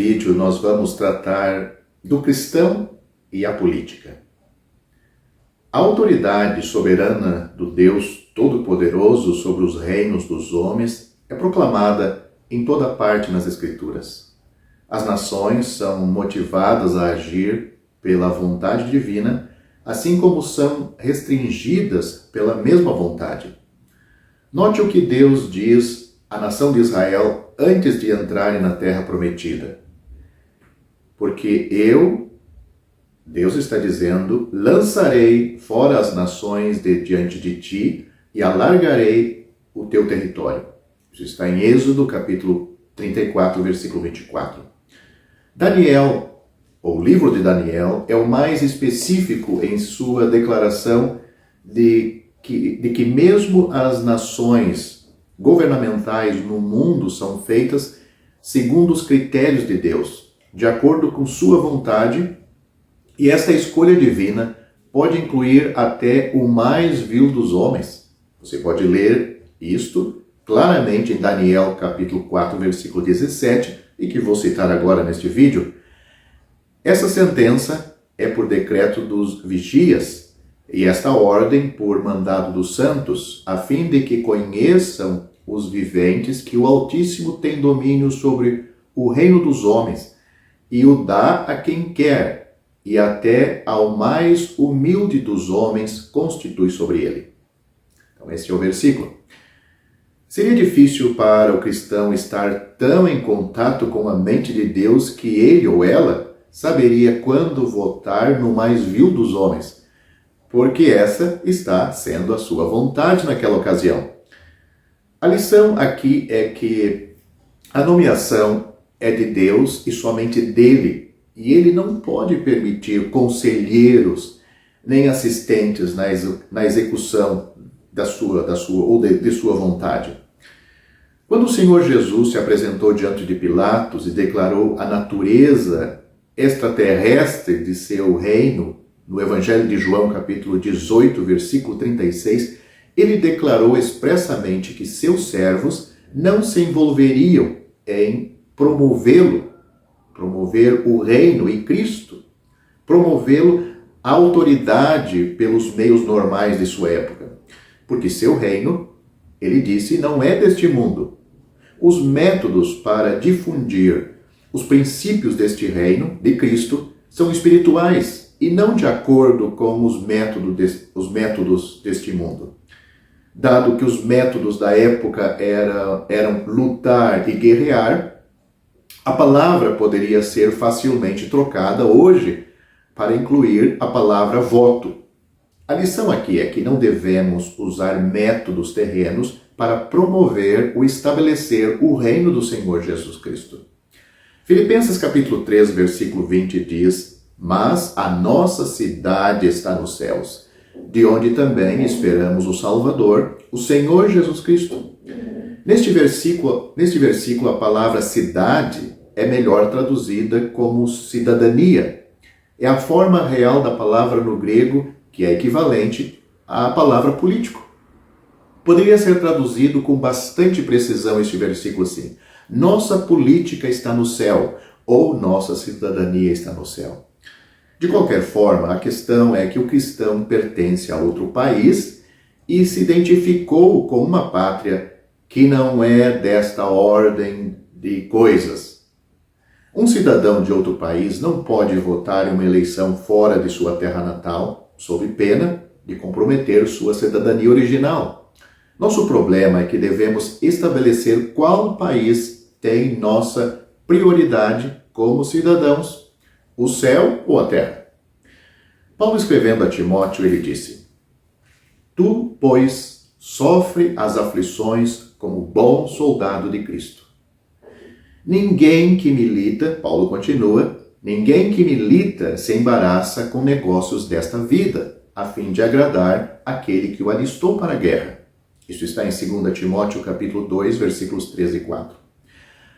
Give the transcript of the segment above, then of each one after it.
vídeo nós vamos tratar do cristão e a política. A autoridade soberana do Deus Todo-Poderoso sobre os reinos dos homens é proclamada em toda parte nas Escrituras. As nações são motivadas a agir pela vontade divina, assim como são restringidas pela mesma vontade. Note o que Deus diz à nação de Israel antes de entrarem na terra prometida. Porque Deus está dizendo, lançarei fora as nações de diante de ti e alargarei o teu território. Isso está em Êxodo, capítulo 34, versículo 24. Daniel, ou livro de Daniel, é o mais específico em sua declaração de que mesmo as nações governamentais no mundo são feitas segundo os critérios de Deus, de acordo com sua vontade, e esta escolha divina pode incluir até o mais vil dos homens. Você pode ler isto claramente em Daniel capítulo 4, versículo 17, e que vou citar agora neste vídeo. Essa sentença é por decreto dos vigias, e esta ordem por mandado dos santos, a fim de que conheçam os viventes que o Altíssimo tem domínio sobre o reino dos homens, e o dá a quem quer, e até ao mais humilde dos homens constitui sobre ele. Então esse é o versículo. Seria difícil para o cristão estar tão em contato com a mente de Deus que ele ou ela saberia quando votar no mais vil dos homens, porque essa está sendo a sua vontade naquela ocasião. A lição aqui é que a nomeação é de Deus e somente dele, e ele não pode permitir conselheiros nem assistentes na execução de sua vontade. Quando o Senhor Jesus se apresentou diante de Pilatos e declarou a natureza extraterrestre de seu reino, no Evangelho de João, capítulo 18, versículo 36, ele declarou expressamente que seus servos não se envolveriam em promover o reino e Cristo, promovê-lo à autoridade pelos meios normais de sua época. Porque seu reino, ele disse, não é deste mundo. Os métodos para difundir os princípios deste reino, de Cristo, são espirituais e não de acordo com os métodos deste mundo. Dado que os métodos da época eram lutar e guerrear, a palavra poderia ser facilmente trocada hoje para incluir a palavra voto. A lição aqui é que não devemos usar métodos terrenos para promover ou estabelecer o reino do Senhor Jesus Cristo. Filipenses capítulo 3, versículo 20 diz, mas a nossa cidade está nos céus, de onde também esperamos o Salvador, o Senhor Jesus Cristo. Neste versículo, a palavra cidade é melhor traduzida como cidadania. É a forma real da palavra no grego, que é equivalente à palavra político. Poderia ser traduzido com bastante precisão este versículo assim: nossa política está no céu, ou nossa cidadania está no céu. De qualquer forma, a questão é que o cristão pertence a outro país e se identificou com uma pátria que não é desta ordem de coisas. Um cidadão de outro país não pode votar em uma eleição fora de sua terra natal, sob pena de comprometer sua cidadania original. Nosso problema é que devemos estabelecer qual país tem nossa prioridade como cidadãos, o céu ou a terra. Paulo, escrevendo a Timóteo, ele disse: tu, pois, sofre as aflições como bom soldado de Cristo. Ninguém que milita, Paulo continua, ninguém que milita se embaraça com negócios desta vida, a fim de agradar aquele que o alistou para a guerra. Isso está em 2 Timóteo capítulo 2, versículos 13 e 4.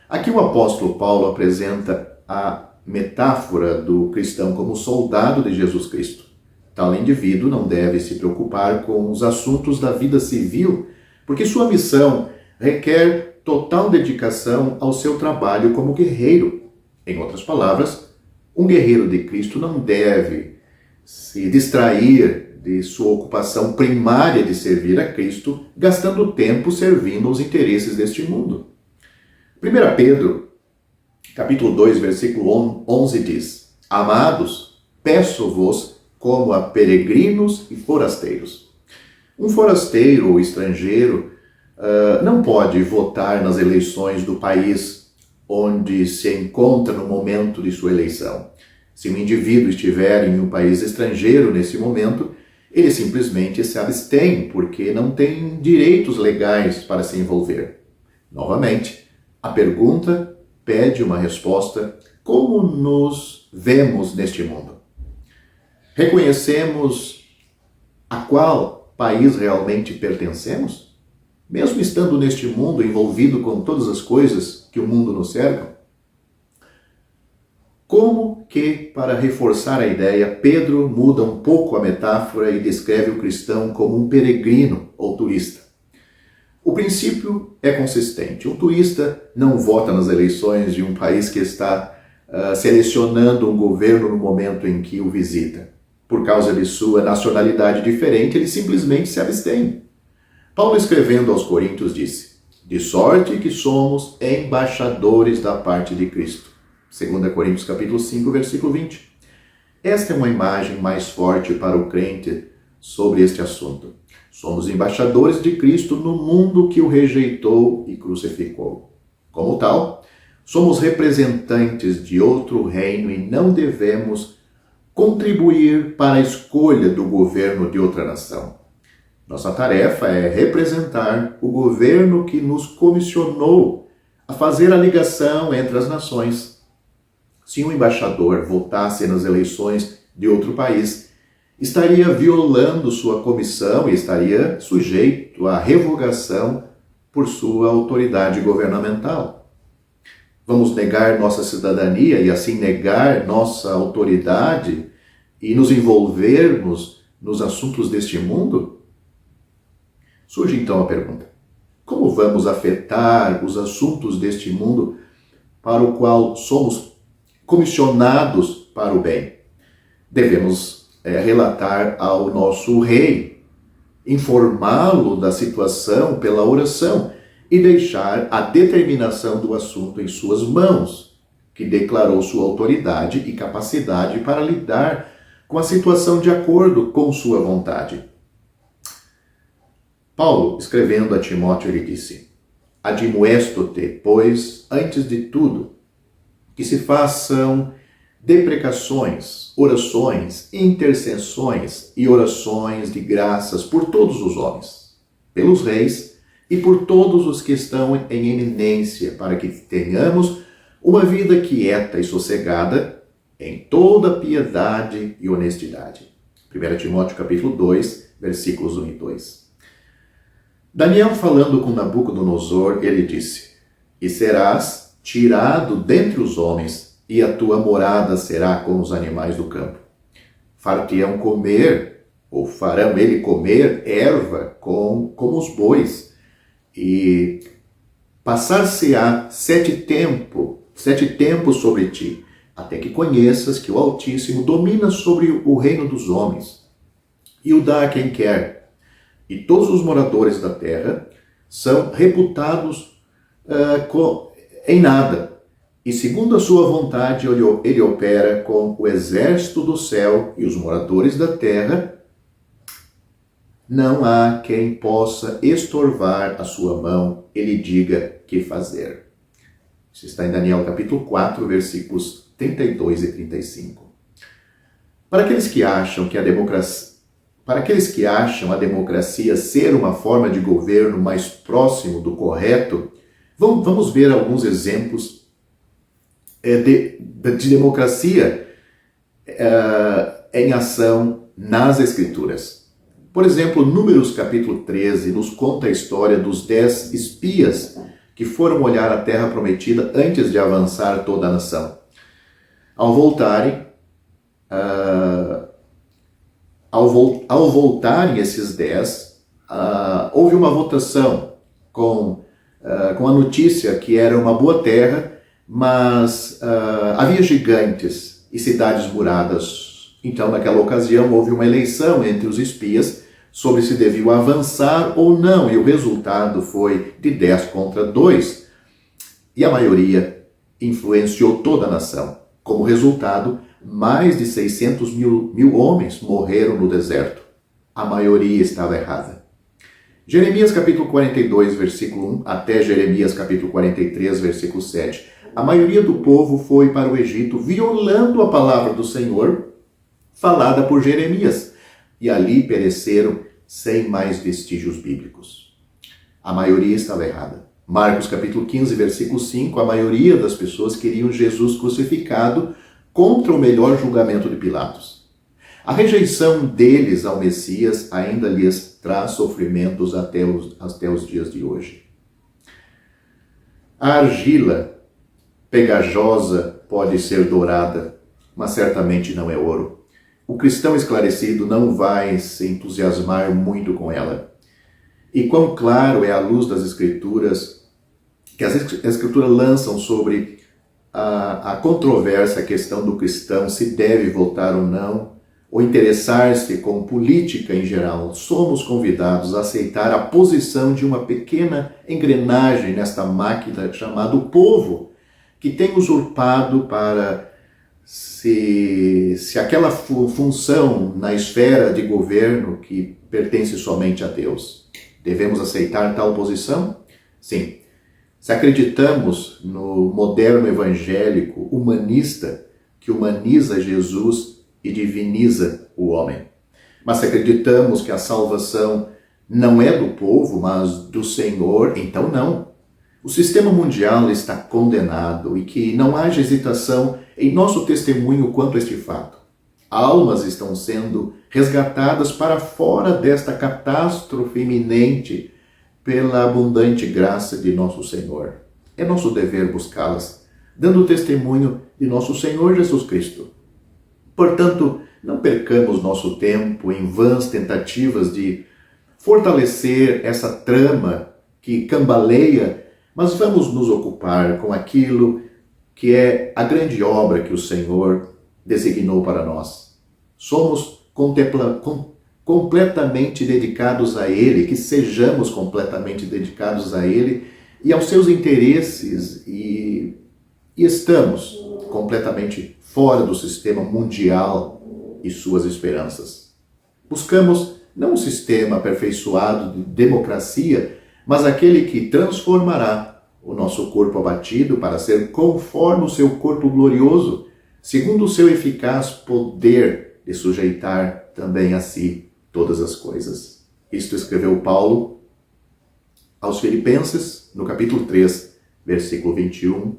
Aqui o apóstolo Paulo apresenta a metáfora do cristão como soldado de Jesus Cristo. Tal indivíduo não deve se preocupar com os assuntos da vida civil, porque sua missão requer total dedicação ao seu trabalho como guerreiro. Em outras palavras, um guerreiro de Cristo não deve se distrair de sua ocupação primária de servir a Cristo, gastando tempo servindo aos interesses deste mundo. 1 Pedro, capítulo 2, versículo 11 diz: Amados, peço-vos como a peregrinos e forasteiros. Um forasteiro ou estrangeiro não pode votar nas eleições do país onde se encontra no momento de sua eleição. Se um indivíduo estiver em um país estrangeiro nesse momento, ele simplesmente se abstém porque não tem direitos legais para se envolver. Novamente, a pergunta pede uma resposta: como nos vemos neste mundo? Reconhecemos a qual país realmente pertencemos? Mesmo estando neste mundo envolvido com todas as coisas que o mundo nos cerca? Como que, para reforçar a ideia, Pedro muda um pouco a metáfora e descreve o cristão como um peregrino ou turista? O princípio é consistente. O turista não vota nas eleições de um país que está selecionando um governo no momento em que o visita. Por causa de sua nacionalidade diferente, ele simplesmente se abstém. Paulo, escrevendo aos Coríntios, disse: de sorte que somos embaixadores da parte de Cristo. 2 Coríntios capítulo 5, versículo 20. Esta é uma imagem mais forte para o crente sobre este assunto. Somos embaixadores de Cristo no mundo que o rejeitou e crucificou. Como tal, somos representantes de outro reino e não devemos contribuir para a escolha do governo de outra nação. Nossa tarefa é representar o governo que nos comissionou a fazer a ligação entre as nações. Se um embaixador votasse nas eleições de outro país, estaria violando sua comissão e estaria sujeito à revogação por sua autoridade governamental. Vamos negar nossa cidadania e assim negar nossa autoridade e nos envolvermos nos assuntos deste mundo? Surge então a pergunta: como vamos afetar os assuntos deste mundo para o qual somos comissionados para o bem? Devemos relatar ao nosso rei, informá-lo da situação pela oração e deixar a determinação do assunto em suas mãos, que declarou sua autoridade e capacidade para lidar com a situação de acordo com sua vontade. Paulo, escrevendo a Timóteo, ele disse: admoesto-te, pois, antes de tudo, que se façam deprecações, orações, intercessões e orações de graças por todos os homens, pelos reis e por todos os que estão em eminência, para que tenhamos uma vida quieta e sossegada em toda piedade e honestidade. 1 Timóteo capítulo 2, versículos 1 e 2. Daniel, falando com Nabucodonosor, ele disse: e serás tirado dentre os homens, e a tua morada será com os animais do campo. Far-te-ão comer, ou farão ele comer erva como os bois, e passar-se-á sete tempos sobre ti, até que conheças que o Altíssimo domina sobre o reino dos homens, e o dá a quem quer, e todos os moradores da terra são reputados em nada. E segundo a sua vontade, ele opera com o exército do céu e os moradores da terra. Não há quem possa estorvar a sua mão e lhe diga que fazer. Isso está em Daniel capítulo 4, versículos 32 e 35. Para aqueles que acham a democracia ser uma forma de governo mais próximo do correto, vamos ver alguns exemplos de democracia em ação nas Escrituras. Por exemplo, Números capítulo 13 nos conta a história dos 10 espias que foram olhar a terra prometida antes de avançar toda a nação. Ao voltarem esses 10, houve uma votação com a notícia que era uma boa terra, mas havia gigantes e cidades muradas. Então, naquela ocasião, houve uma eleição entre os espias sobre se deviam avançar ou não, e o resultado foi de 10 contra 2, e a maioria influenciou toda a nação. Como resultado, mais de 600 mil homens morreram no deserto. A maioria estava errada. Jeremias capítulo 42, versículo 1, até Jeremias capítulo 43, versículo 7. A maioria do povo foi para o Egito, violando a palavra do Senhor, falada por Jeremias, e ali pereceram sem mais vestígios bíblicos. A maioria estava errada. Marcos capítulo 15, versículo 5, a maioria das pessoas queriam Jesus crucificado contra o melhor julgamento de Pilatos. A rejeição deles ao Messias ainda lhes traz sofrimentos até os dias de hoje. A argila pegajosa pode ser dourada, mas certamente não é ouro. O cristão esclarecido não vai se entusiasmar muito com ela. E quão claro é a luz das Escrituras, que as Escrituras lançam sobre a controvérsia questão do cristão, se deve votar ou não, ou interessar-se com política em geral. Somos convidados a aceitar a posição de uma pequena engrenagem nesta máquina chamada povo, que tem usurpado para se aquela função na esfera de governo que pertence somente a Deus. Devemos aceitar tal posição? Sim. Se acreditamos no moderno evangélico humanista que humaniza Jesus e diviniza o homem. Mas se acreditamos que a salvação não é do povo, mas do Senhor, então não. O sistema mundial está condenado e que não haja hesitação em nosso testemunho quanto a este fato. Almas estão sendo resgatadas para fora desta catástrofe iminente pela abundante graça de nosso Senhor. É nosso dever buscá-las, dando testemunho de nosso Senhor Jesus Cristo. Portanto, não percamos nosso tempo em vãs tentativas de fortalecer essa trama que cambaleia, mas vamos nos ocupar com aquilo que é a grande obra que o Senhor designou para nós. Somos completamente dedicados a Ele, que sejamos completamente dedicados a Ele e aos seus interesses e estamos completamente fora do sistema mundial e suas esperanças. Buscamos não um sistema aperfeiçoado de democracia, mas aquele que transformará o nosso corpo abatido para ser conforme o seu corpo glorioso, segundo o seu eficaz poder de sujeitar também a si todas as coisas. Isto escreveu Paulo aos Filipenses, no capítulo 3, versículo 21,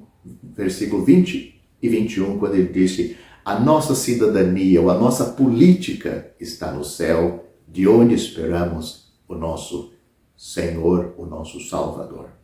versículo 20 e 21, quando ele disse: a nossa cidadania, ou a nossa política está no céu, de onde esperamos o nosso Senhor, o nosso Salvador.